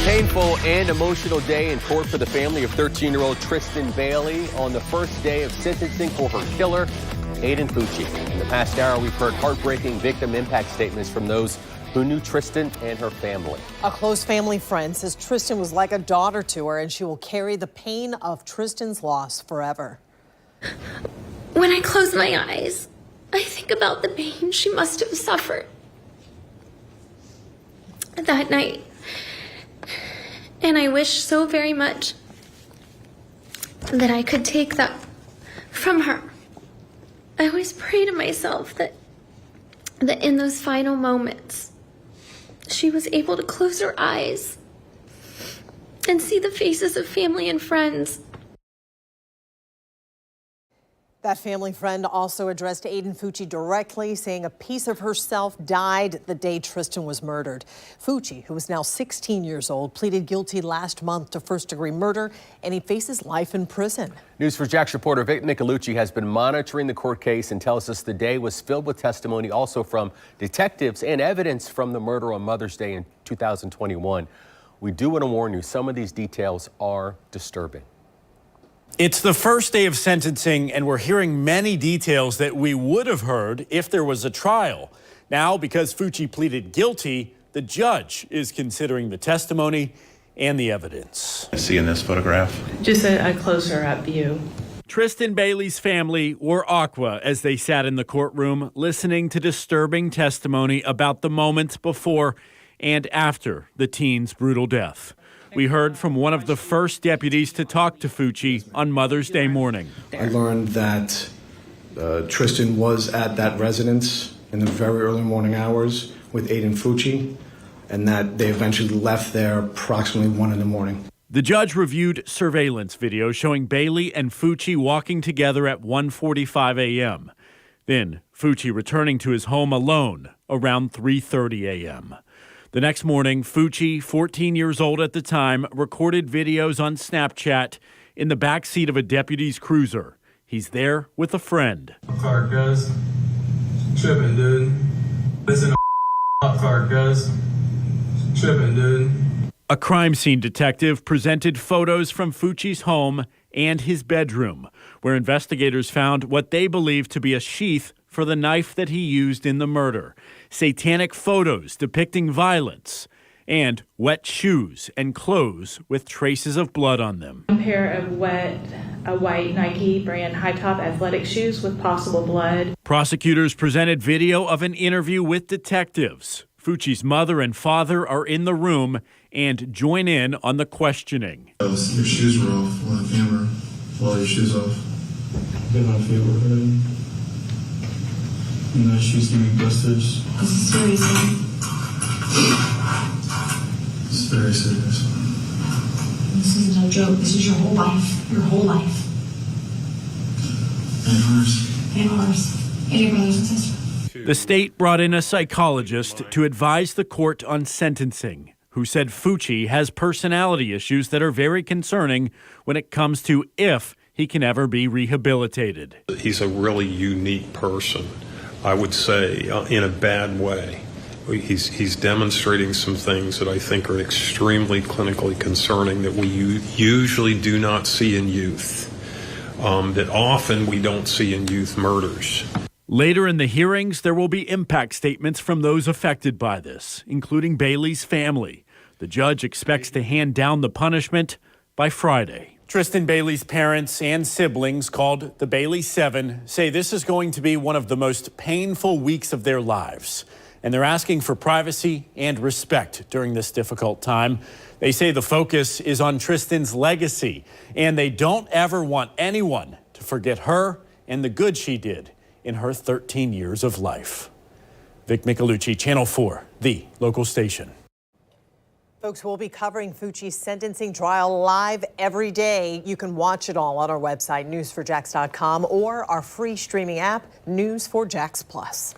painful and emotional day in court for the family of 13-year-old Tristan Bailey on the first day of sentencing for her killer, Aiden Fucci. In the past hour, we've heard heartbreaking victim impact statements from those who knew Tristan and her family. A close family friend says Tristan was like a daughter to her, and she will carry the pain of Tristan's loss forever. When I close my eyes, I think about the pain she must have suffered that night. And I wish so very much that I could take that from her. I always pray to myself that in those final moments, she was able to close her eyes and see the faces of family and friends. That family friend also addressed Aiden Fucci directly, saying a piece of herself died the day Tristan was murdered. Fucci, who is now 16 years old, pleaded guilty last month to first-degree murder, and he faces life in prison. News4Jax reporter Vic Micolucci has been monitoring the court case and tells us the day was filled with testimony also from detectives and evidence from the murder on Mother's Day in 2021. We do want to warn you, some of these details are disturbing. It's the first day of sentencing, and we're hearing many details that we would have heard if there was a trial. Now, because Fucci pleaded guilty, the judge is considering the testimony and the evidence. See in this photograph? Just a closer-up view. Tristan Bailey's family wore aqua as they sat in the courtroom listening to disturbing testimony about the moments before and after the teen's brutal death. We heard from one of the first deputies to talk to Fucci on Mother's Day morning. I learned that Tristan was at that residence in the very early morning hours with Aiden Fucci, and that they eventually left there approximately 1 in the morning. The judge reviewed surveillance video showing Bailey and Fucci walking together at 1:45 a.m. Then Fucci returning to his home alone around 3:30 a.m. The next morning, Fucci, 14 years old at the time, recorded videos on Snapchat in the back seat of a deputy's cruiser. He's there with a friend. Car, guys. Tripping, dude. Listen to car, guys. Tripping, dude. A crime scene detective presented photos from Fucci's home and his bedroom, where investigators found what they believe to be a sheath for the knife that he used in the murder, satanic photos depicting violence, and wet shoes and clothes with traces of blood on them. A pair of white Nike brand high-top athletic shoes with possible blood. Prosecutors presented video of an interview with detectives. Fucci's mother and father are in the room and join in on the questioning. Your shoes were off on the camera. All your shoes off. Been on favor of it. And the shoes give me blisters. This is serious. It's very serious. This isn't a joke. This is your whole life. Your whole life. And ours. And ours. And your brothers and sisters. The state brought in a psychologist to advise the court on sentencing, who said Fucci has personality issues that are very concerning when it comes to if he can ever be rehabilitated. He's a really unique person, I would say, in a bad way. He's demonstrating some things that I think are extremely clinically concerning that we usually do not see in youth, that often we don't see in youth murders. Later in the hearings, there will be impact statements from those affected by this, including Bailey's family. The judge expects to hand down the punishment by Friday. Tristan Bailey's parents and siblings, called the Bailey Seven, say this is going to be one of the most painful weeks of their lives. And they're asking for privacy and respect during this difficult time. They say the focus is on Tristan's legacy, and they don't ever want anyone to forget her and the good she did in her 13 years of life. Vic Micolucci, Channel 4, the local station. Folks, we'll be covering Fucci's sentencing trial live every day. You can watch it all on our website, news4jax.com, or our free streaming app, News4Jax Plus.